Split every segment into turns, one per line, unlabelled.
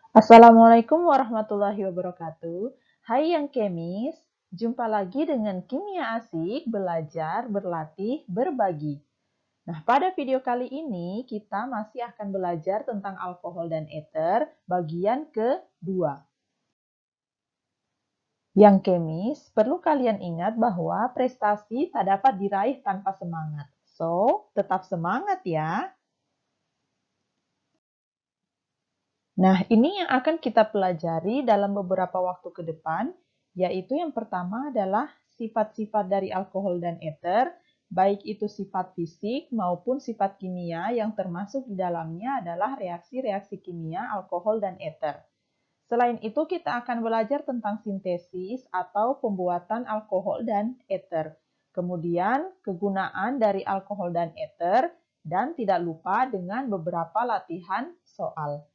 Assalamualaikum warahmatullahi wabarakatuh. Hai yang kemis, jumpa lagi dengan Kimia Asik, belajar, berlatih, berbagi. Nah, pada video kali ini kita masih akan belajar tentang alkohol dan eter, bagian kedua. Yang kemis, perlu kalian ingat bahwa prestasi tak dapat diraih tanpa semangat. So, tetap semangat ya. Nah, ini yang akan kita pelajari dalam beberapa waktu ke depan, yaitu yang pertama adalah sifat-sifat dari alkohol dan eter, baik itu sifat fisik maupun sifat kimia yang termasuk di dalamnya adalah reaksi-reaksi kimia alkohol dan eter. Selain itu, kita akan belajar tentang sintesis atau pembuatan alkohol dan eter. Kemudian, kegunaan dari alkohol dan eter, dan tidak lupa dengan beberapa latihan soal.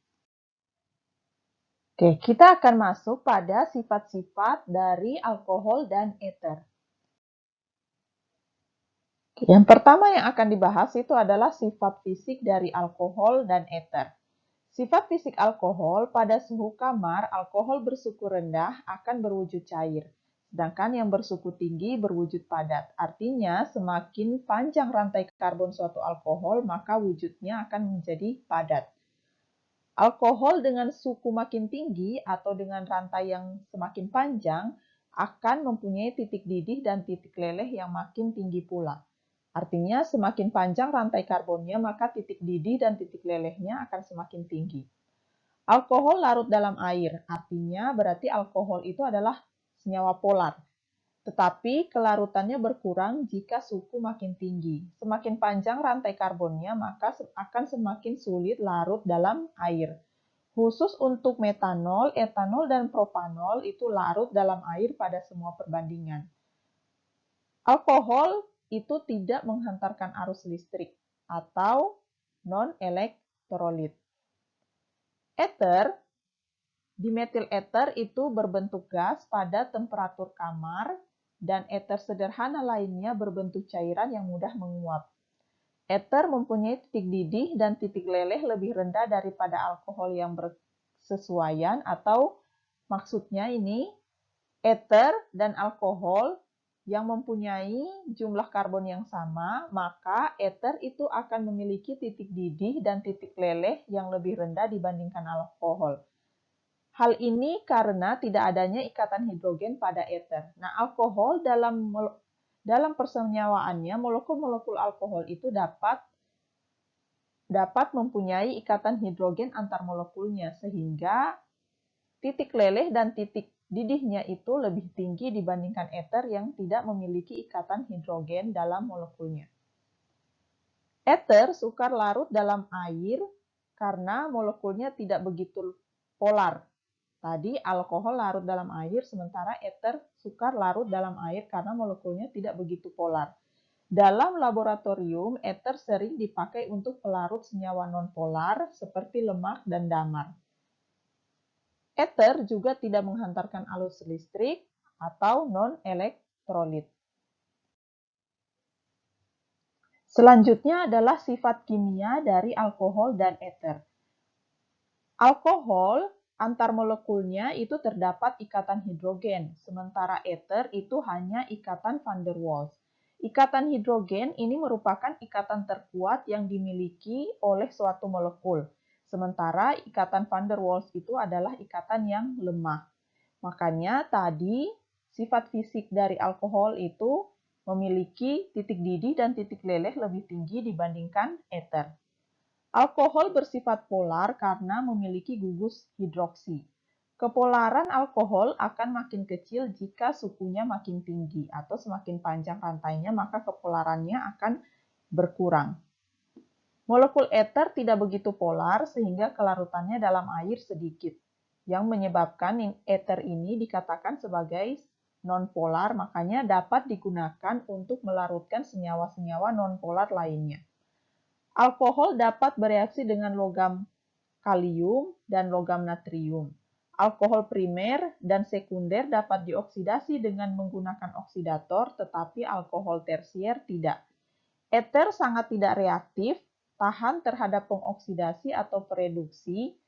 Oke, kita akan masuk pada sifat-sifat dari alkohol dan eter. Yang pertama yang akan dibahas itu adalah sifat fisik dari alkohol dan eter. Sifat fisik alkohol pada suhu kamar, alkohol bersuhu rendah akan berwujud cair, sedangkan yang bersuhu tinggi berwujud padat. Artinya, semakin panjang rantai karbon suatu alkohol, maka wujudnya akan menjadi padat. Alkohol dengan suhu makin tinggi atau dengan rantai yang semakin panjang akan mempunyai titik didih dan titik leleh yang makin tinggi pula. Artinya semakin panjang rantai karbonnya, maka titik didih dan titik lelehnya akan semakin tinggi. Alkohol larut dalam air, artinya berarti alkohol itu adalah senyawa polar. Tetapi kelarutannya berkurang jika suhu makin tinggi. Semakin panjang rantai karbonnya, maka akan semakin sulit larut dalam air. Khusus untuk metanol, etanol, dan propanol itu larut dalam air pada semua perbandingan. Alkohol itu tidak menghantarkan arus listrik atau non-elektrolit. Eter, dimetil eter itu berbentuk gas pada temperatur kamar dan eter sederhana lainnya berbentuk cairan yang mudah menguap. Eter mempunyai titik didih dan titik leleh lebih rendah daripada alkohol yang bersesuaian atau maksudnya ini eter dan alkohol yang mempunyai jumlah karbon yang sama, maka eter itu akan memiliki titik didih dan titik leleh yang lebih rendah dibandingkan alkohol. Hal ini karena tidak adanya ikatan hidrogen pada eter. Nah, alkohol dalam persenyawaannya, molekul-molekul alkohol itu dapat mempunyai ikatan hidrogen antar molekulnya, sehingga titik leleh dan titik didihnya itu lebih tinggi dibandingkan eter yang tidak memiliki ikatan hidrogen dalam molekulnya. Eter sukar larut dalam air karena molekulnya tidak begitu polar. Tadi alkohol larut dalam air, sementara eter sukar larut dalam air karena molekulnya tidak begitu polar. Dalam laboratorium, eter sering dipakai untuk pelarut senyawa nonpolar seperti lemak dan damar. Eter juga tidak menghantarkan arus listrik atau non-elektrolit. Selanjutnya adalah sifat kimia dari alkohol dan eter. Alkohol antar molekulnya itu terdapat ikatan hidrogen, sementara eter itu hanya ikatan van der Waals. Ikatan hidrogen ini merupakan ikatan terkuat yang dimiliki oleh suatu molekul, sementara ikatan van der Waals itu adalah ikatan yang lemah. Makanya tadi sifat fisik dari alkohol itu memiliki titik didih dan titik leleh lebih tinggi dibandingkan eter. Alkohol bersifat polar karena memiliki gugus hidroksi. Kepolaran alkohol akan makin kecil jika suhunya makin tinggi atau semakin panjang rantainya, maka kepolarannya akan berkurang. Molekul eter tidak begitu polar sehingga kelarutannya dalam air sedikit, yang menyebabkan eter ini dikatakan sebagai nonpolar, makanya dapat digunakan untuk melarutkan senyawa-senyawa nonpolar lainnya. Alkohol dapat bereaksi dengan logam kalium dan logam natrium. Alkohol primer dan sekunder dapat dioksidasi dengan menggunakan oksidator, tetapi alkohol tersier tidak. Eter sangat tidak reaktif, tahan terhadap pengoksidasi atau pereduksi,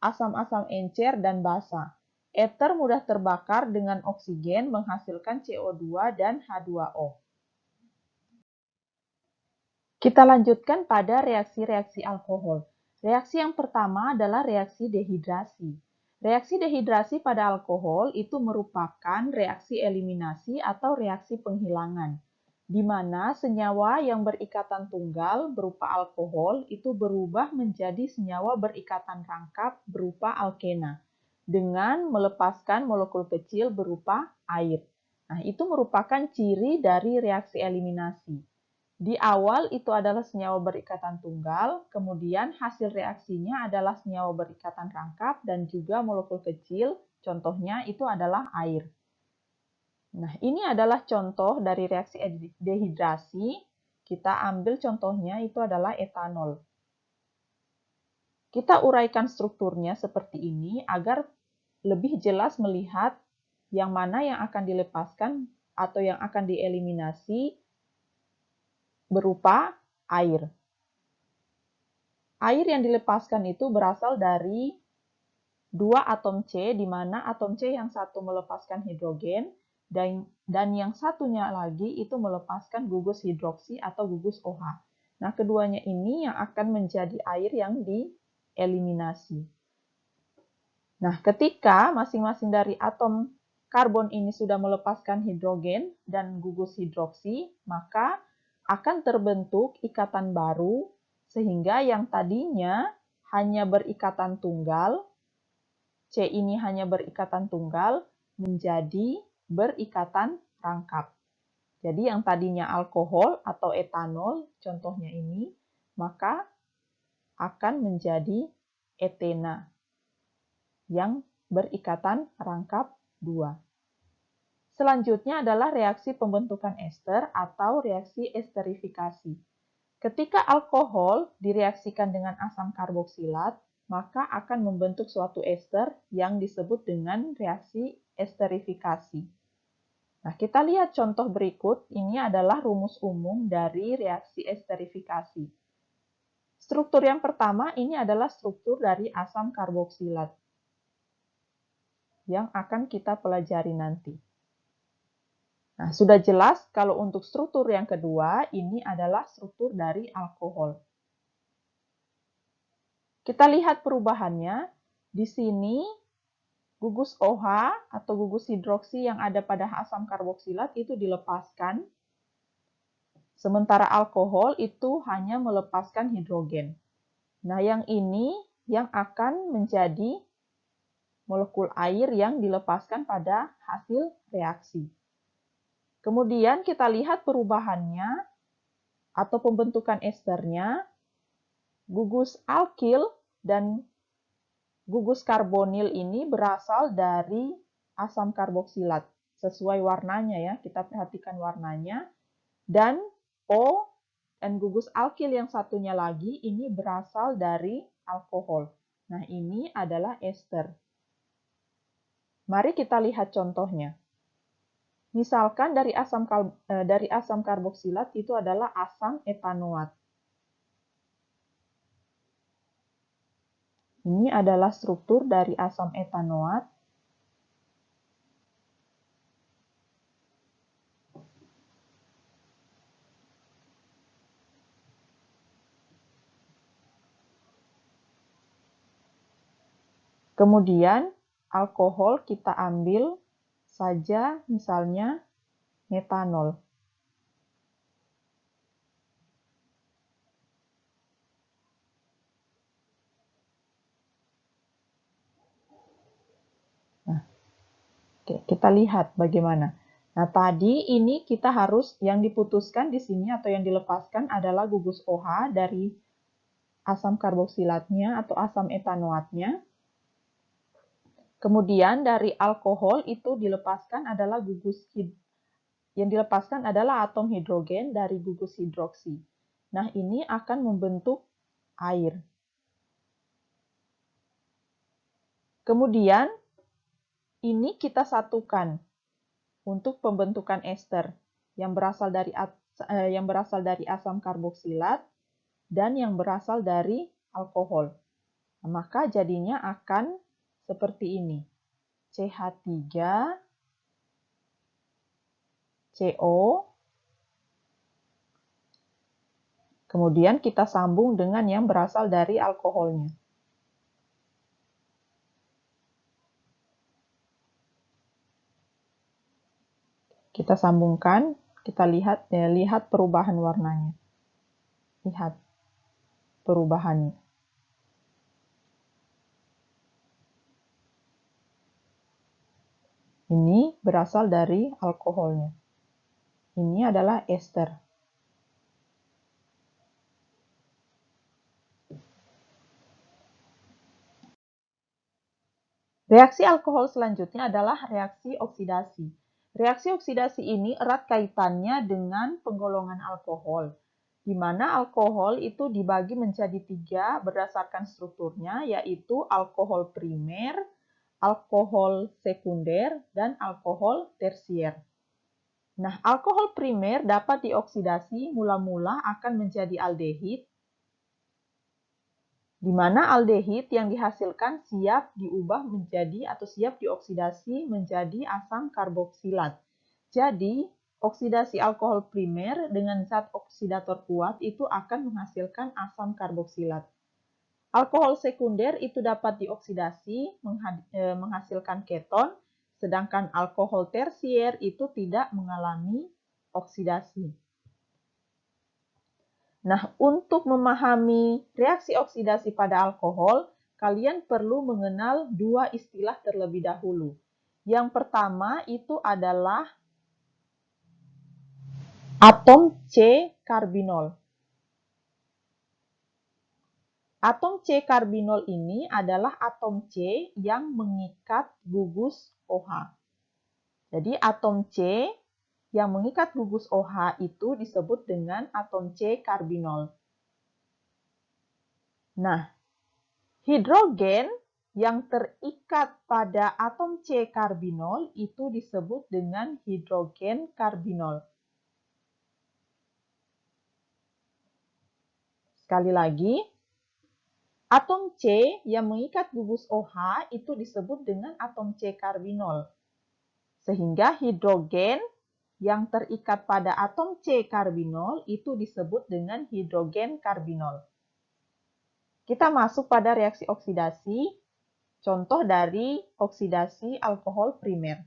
asam-asam encer, dan basa. Ether mudah terbakar dengan oksigen menghasilkan CO2 dan H2O. Kita lanjutkan pada reaksi-reaksi alkohol. Reaksi yang pertama adalah reaksi dehidrasi. Reaksi dehidrasi pada alkohol itu merupakan reaksi eliminasi atau reaksi penghilangan, di mana senyawa yang berikatan tunggal berupa alkohol itu berubah menjadi senyawa berikatan rangkap berupa alkena, dengan melepaskan molekul kecil berupa air. Nah, itu merupakan ciri dari reaksi eliminasi. Di awal itu adalah senyawa berikatan tunggal, kemudian hasil reaksinya adalah senyawa berikatan rangkap dan juga molekul kecil, contohnya itu adalah air. Nah, ini adalah contoh dari reaksi dehidrasi. Kita ambil contohnya itu adalah etanol. Kita uraikan strukturnya seperti ini agar lebih jelas melihat yang mana yang akan dilepaskan atau yang akan dieliminasi berupa air. Air yang dilepaskan itu berasal dari dua atom C, di mana atom C yang satu melepaskan hidrogen, dan yang satunya lagi itu melepaskan gugus hidroksi atau gugus OH. Nah, keduanya ini yang akan menjadi air yang dieliminasi. Nah, ketika masing-masing dari atom karbon ini sudah melepaskan hidrogen dan gugus hidroksi, maka akan terbentuk ikatan baru, sehingga yang tadinya hanya berikatan tunggal, C ini hanya berikatan tunggal, menjadi berikatan rangkap. Jadi yang tadinya alkohol atau etanol, contohnya ini, maka akan menjadi etena yang berikatan rangkap 2. Selanjutnya adalah reaksi pembentukan ester atau reaksi esterifikasi. Ketika alkohol direaksikan dengan asam karboksilat, maka akan membentuk suatu ester yang disebut dengan reaksi esterifikasi. Nah, kita lihat contoh berikut. Ini adalah rumus umum dari reaksi esterifikasi. Struktur yang pertama ini adalah struktur dari asam karboksilat yang akan kita pelajari nanti. Nah, sudah jelas kalau untuk struktur yang kedua, ini adalah struktur dari alkohol. Kita lihat perubahannya. Di sini, gugus OH atau gugus hidroksi yang ada pada asam karboksilat itu dilepaskan. Sementara alkohol itu hanya melepaskan hidrogen. Nah, yang ini yang akan menjadi molekul air yang dilepaskan pada hasil reaksi. Kemudian kita lihat perubahannya atau pembentukan esternya. Gugus alkil dan gugus karbonil ini berasal dari asam karboksilat. Sesuai warnanya ya, kita perhatikan warnanya. Dan O dan gugus alkil yang satunya lagi ini berasal dari alkohol. Nah, ini adalah ester. Mari kita lihat contohnya. Misalkan dari asam karboksilat itu adalah asam etanoat. Ini adalah struktur dari asam etanoat. Kemudian alkohol kita ambil saja misalnya metanol. Nah, kita lihat bagaimana. Nah, tadi ini kita harus yang diputuskan di sini atau yang dilepaskan adalah gugus OH dari asam karboksilatnya atau asam etanoatnya. Kemudian dari alkohol itu dilepaskan adalah yang dilepaskan adalah atom hidrogen dari gugus hidroksi. Nah, ini akan membentuk air. Kemudian ini kita satukan untuk pembentukan ester yang berasal dari asam karboksilat dan yang berasal dari alkohol. Maka jadinya akan seperti ini. CH3, CO, kemudian kita sambung dengan yang berasal dari alkoholnya. Kita sambungkan, kita lihat perubahan warnanya. Lihat perubahannya. Ini berasal dari alkoholnya. Ini adalah ester. Reaksi alkohol selanjutnya adalah reaksi oksidasi. Reaksi oksidasi ini erat kaitannya dengan penggolongan alkohol, di mana alkohol itu dibagi menjadi 3 berdasarkan strukturnya, yaitu alkohol primer, alkohol sekunder, dan alkohol tersier. Nah, alkohol primer dapat dioksidasi mula-mula akan menjadi aldehid, di mana aldehid yang dihasilkan siap diubah menjadi atau siap dioksidasi menjadi asam karboksilat. Jadi, oksidasi alkohol primer dengan zat oksidator kuat itu akan menghasilkan asam karboksilat. Alkohol sekunder itu dapat dioksidasi menghasilkan keton, sedangkan alkohol tersier itu tidak mengalami oksidasi. Nah, untuk memahami reaksi oksidasi pada alkohol, kalian perlu mengenal 2 istilah terlebih dahulu. Yang pertama itu adalah atom C-karbinol. Atom C-karbinol ini adalah atom C yang mengikat gugus OH. Jadi atom C yang mengikat gugus OH itu disebut dengan atom C-karbinol. Nah, hidrogen yang terikat pada atom C-karbinol itu disebut dengan hidrogen karbinol. Sekali lagi, atom C yang mengikat gugus OH itu disebut dengan atom C-karbinol. Sehingga hidrogen yang terikat pada atom C-karbinol itu disebut dengan hidrogen karbinol. Kita masuk pada reaksi oksidasi, contoh dari oksidasi alkohol primer.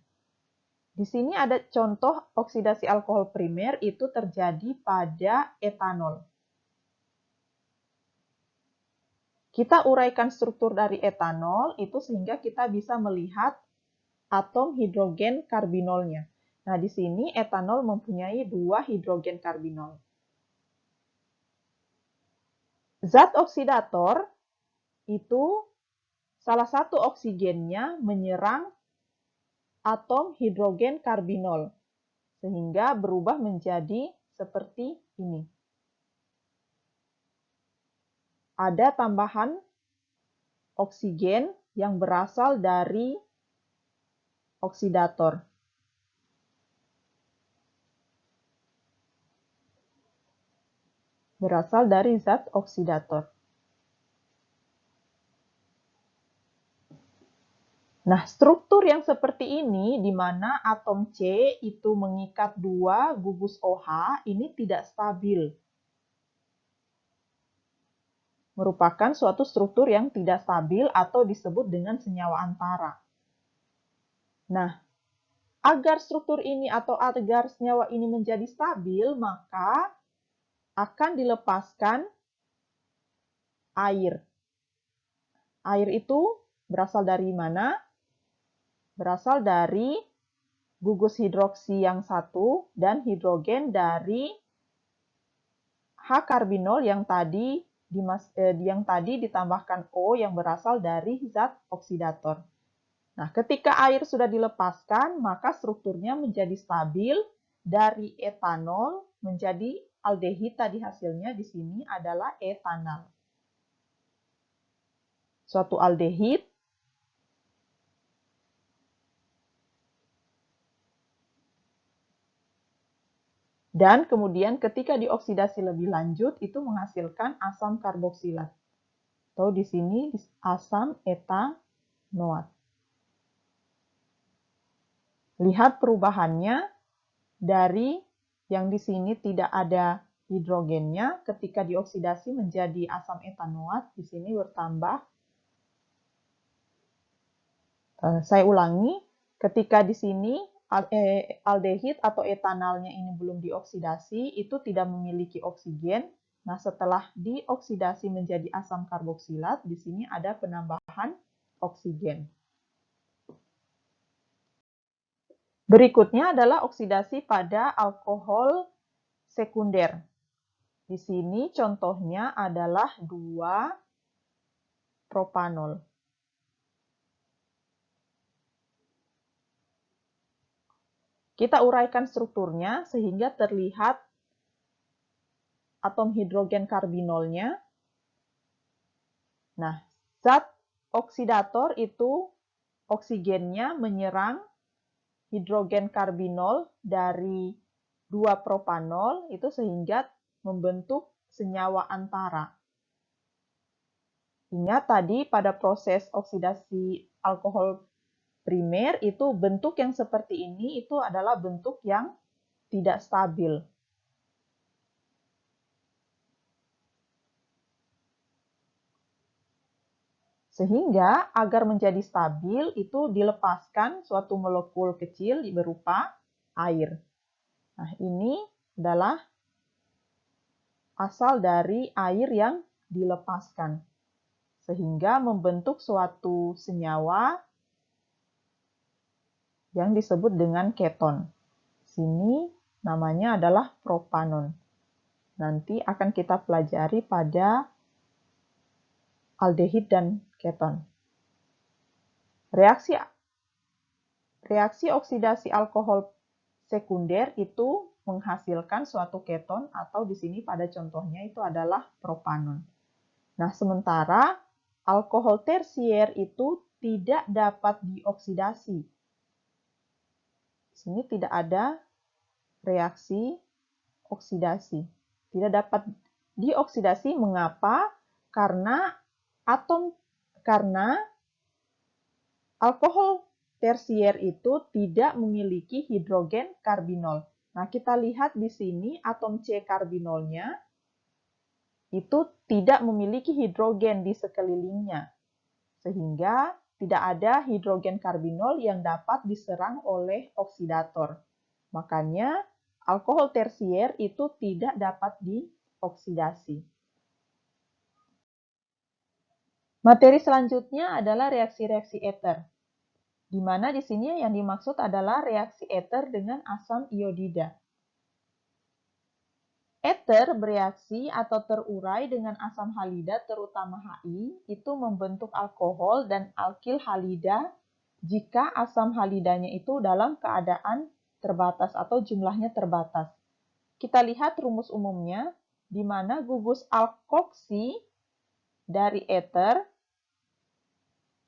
Di sini ada contoh oksidasi alkohol primer itu terjadi pada etanol. Kita uraikan struktur dari etanol itu sehingga kita bisa melihat atom hidrogen karbinolnya. Nah, di sini etanol mempunyai 2 hidrogen karbinol. Zat oksidator itu salah satu oksigennya menyerang atom hidrogen karbinol sehingga berubah menjadi seperti ini. Ada tambahan oksigen yang berasal dari oksidator. Berasal dari zat oksidator. Nah, struktur yang seperti ini, di mana atom C itu mengikat 2 gugus OH, ini tidak stabil. Merupakan suatu struktur yang tidak stabil atau disebut dengan senyawa antara. Nah, agar struktur ini atau agar senyawa ini menjadi stabil, maka akan dilepaskan air. Air itu berasal dari mana? Berasal dari gugus hidroksi yang satu dan hidrogen dari H-karbinol yang tadi ditambahkan O yang berasal dari zat oksidator. Nah, ketika air sudah dilepaskan, maka strukturnya menjadi stabil dari etanol menjadi aldehid tadi hasilnya di sini adalah etanal. Suatu aldehid dan kemudian ketika dioksidasi lebih lanjut itu menghasilkan asam karboksilat. Atau di sini asam etanoat. Lihat perubahannya dari yang di sini tidak ada hidrogennya ketika dioksidasi menjadi asam etanoat, di sini bertambah. Saya ulangi, ketika di sini aldehid atau etanalnya ini belum dioksidasi, itu tidak memiliki oksigen. Nah, setelah dioksidasi menjadi asam karboksilat, di sini ada penambahan oksigen. Berikutnya adalah oksidasi pada alkohol sekunder. Di sini contohnya adalah 2-propanol. Kita uraikan strukturnya sehingga terlihat atom hidrogen karbinolnya. Nah, zat oksidator itu oksigennya menyerang hidrogen karbinol dari 2-propanol itu sehingga membentuk senyawa antara. Ingat tadi pada proses oksidasi alkohol primer itu bentuk yang seperti ini itu adalah bentuk yang tidak stabil. Sehingga agar menjadi stabil itu dilepaskan suatu molekul kecil berupa air. Nah, ini adalah asal dari air yang dilepaskan. Sehingga membentuk suatu senyawa yang disebut dengan keton. Sini namanya adalah propanon. Nanti akan kita pelajari pada aldehid dan keton. Reaksi oksidasi alkohol sekunder itu menghasilkan suatu keton atau di sini pada contohnya itu adalah propanon. Nah, sementara alkohol tersier itu tidak dapat dioksidasi. Di sini tidak ada reaksi oksidasi. Tidak dapat dioksidasi, mengapa? Karena alkohol tersier itu tidak memiliki hidrogen karbinol. Nah, kita lihat di sini atom C karbinolnya itu tidak memiliki hidrogen di sekelilingnya. Sehingga tidak ada hidrogen karbinol yang dapat diserang oleh oksidator. Makanya alkohol tersier itu tidak dapat dioksidasi. Materi selanjutnya adalah reaksi-reaksi eter, di mana di sini yang dimaksud adalah reaksi eter dengan asam iodida. Eter bereaksi atau terurai dengan asam halida terutama Hi itu membentuk alkohol dan alkil halida jika asam halidanya itu dalam keadaan terbatas atau jumlahnya terbatas. Kita lihat rumus umumnya di mana gugus alkoksi dari eter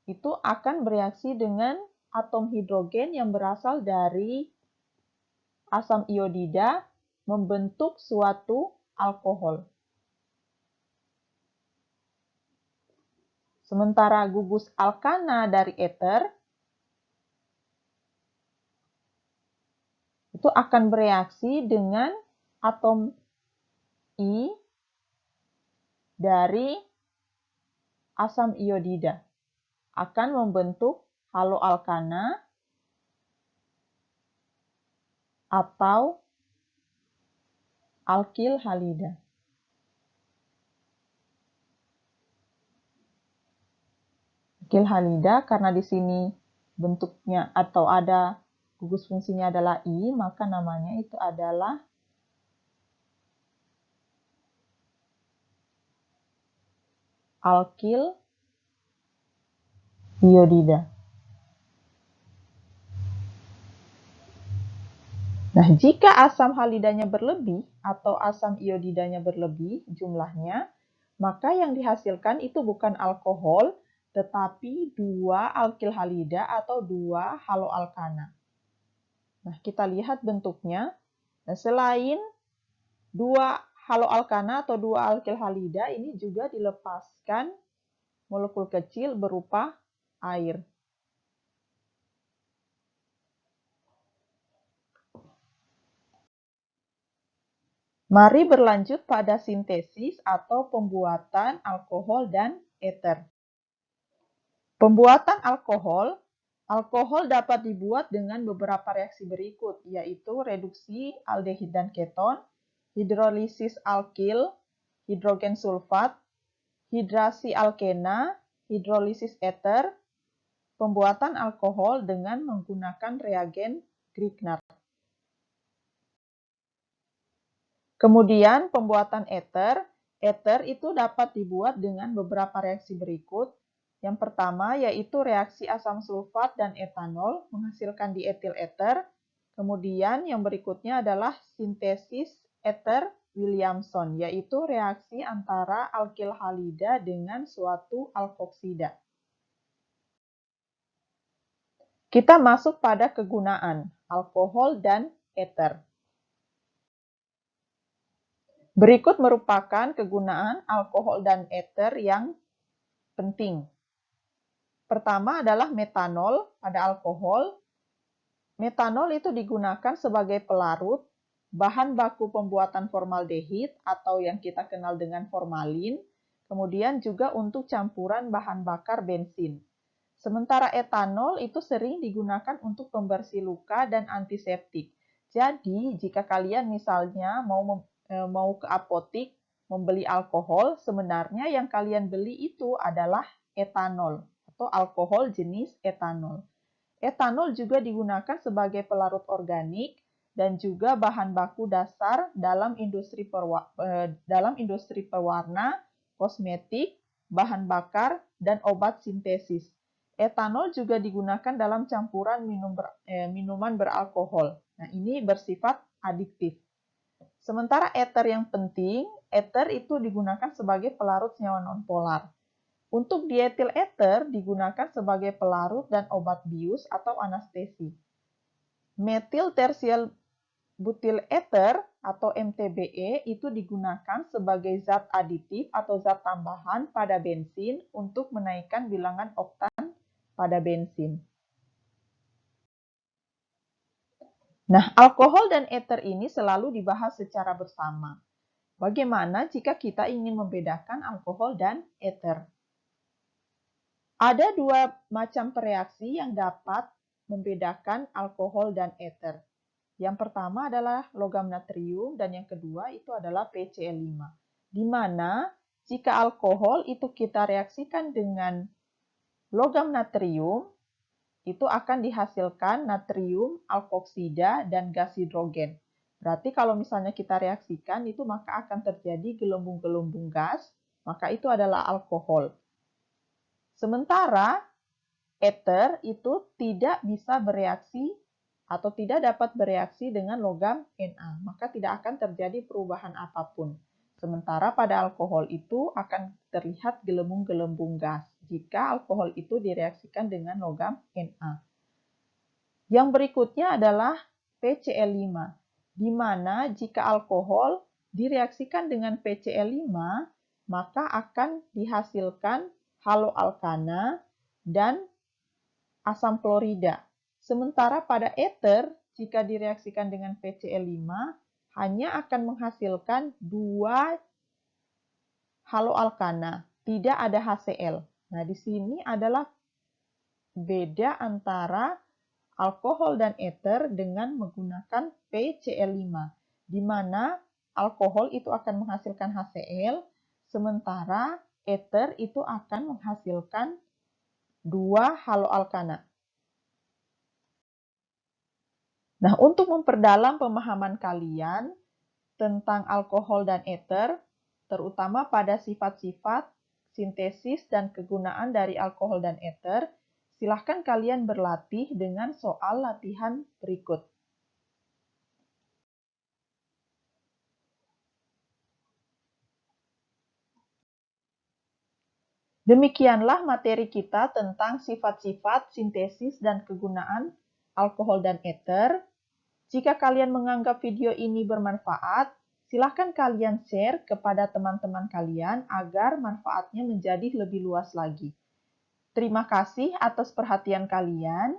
itu akan bereaksi dengan atom hidrogen yang berasal dari asam iodida membentuk suatu alkohol. Sementara gugus alkana dari eter itu akan bereaksi dengan atom I dari asam iodida. Akan membentuk haloalkana atau alkil halida. Alkil halida karena di sini bentuknya atau ada gugus fungsinya adalah I, maka namanya itu adalah alkil iodida. Nah, jika asam halidanya berlebih atau asam iodidanya berlebih jumlahnya, maka yang dihasilkan itu bukan alkohol, tetapi 2 alkil halida atau 2 haloalkana. Nah, kita lihat bentuknya. Nah, selain 2 haloalkana atau 2 alkil halida, ini juga dilepaskan molekul kecil berupa air. Mari berlanjut pada sintesis atau pembuatan alkohol dan eter. Pembuatan alkohol. Alkohol dapat dibuat dengan beberapa reaksi berikut, yaitu reduksi aldehid dan keton, hidrolisis alkil, hidrogen sulfat, hidrasi alkena, hidrolisis eter, pembuatan alkohol dengan menggunakan reagen Grignard. Kemudian pembuatan eter. Eter itu dapat dibuat dengan beberapa reaksi berikut. Yang pertama yaitu reaksi asam sulfat dan etanol menghasilkan dietil eter. Kemudian yang berikutnya adalah sintesis eter Williamson, yaitu reaksi antara alkil halida dengan suatu alkoksida. Kita masuk pada kegunaan alkohol dan eter. Berikut merupakan kegunaan alkohol dan eter yang penting. Pertama adalah metanol pada alkohol. Metanol itu digunakan sebagai pelarut, bahan baku pembuatan formaldehid atau yang kita kenal dengan formalin, kemudian juga untuk campuran bahan bakar bensin. Sementara etanol itu sering digunakan untuk pembersih luka dan antiseptik. Jadi, jika kalian misalnya mau ke apotik membeli alkohol, sebenarnya yang kalian beli itu adalah etanol atau alkohol jenis etanol. Etanol juga digunakan sebagai pelarut organik dan juga bahan baku dasar dalam industri pewarna, kosmetik, bahan bakar, dan obat sintesis. Etanol juga digunakan dalam campuran minuman beralkohol. Nah, ini bersifat adiktif. Sementara eter yang penting, eter itu digunakan sebagai pelarut senyawa nonpolar. Untuk dietil eter digunakan sebagai pelarut dan obat bius atau anestesi. Metil tersial butil eter atau MTBE itu digunakan sebagai zat aditif atau zat tambahan pada bensin untuk menaikkan bilangan oktan pada bensin. Nah, alkohol dan eter ini selalu dibahas secara bersama. Bagaimana jika kita ingin membedakan alkohol dan eter? Ada dua macam reaksi yang dapat membedakan alkohol dan eter. Yang pertama adalah logam natrium dan yang kedua itu adalah PCl5. Di mana jika alkohol itu kita reaksikan dengan logam natrium, itu akan dihasilkan natrium alkoksida dan gas hidrogen. Berarti kalau misalnya kita reaksikan itu maka akan terjadi gelembung-gelembung gas, maka itu adalah alkohol. Sementara eter itu tidak bisa bereaksi atau tidak dapat bereaksi dengan logam Na, maka tidak akan terjadi perubahan apapun. Sementara pada alkohol itu akan terlihat gelembung-gelembung gas jika alkohol itu direaksikan dengan logam Na. Yang berikutnya adalah PCl5, di mana jika alkohol direaksikan dengan PCl5, maka akan dihasilkan haloalkana dan asam klorida. Sementara pada eter, jika direaksikan dengan PCl5, hanya akan menghasilkan 2 haloalkana, tidak ada HCl. Nah, di sini adalah beda antara alkohol dan eter dengan menggunakan PCl5, di mana alkohol itu akan menghasilkan HCl, sementara eter itu akan menghasilkan 2 haloalkana. Nah, untuk memperdalam pemahaman kalian tentang alkohol dan eter, terutama pada sifat-sifat, sintesis, dan kegunaan dari alkohol dan eter, silahkan kalian berlatih dengan soal latihan berikut. Demikianlah materi kita tentang sifat-sifat, sintesis, dan kegunaan alkohol dan eter. Jika kalian menganggap video ini bermanfaat, Silahkan kalian share kepada teman-teman kalian agar manfaatnya menjadi lebih luas lagi. Terima kasih atas perhatian kalian.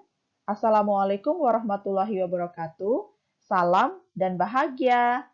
Assalamualaikum warahmatullahi wabarakatuh. Salam dan bahagia.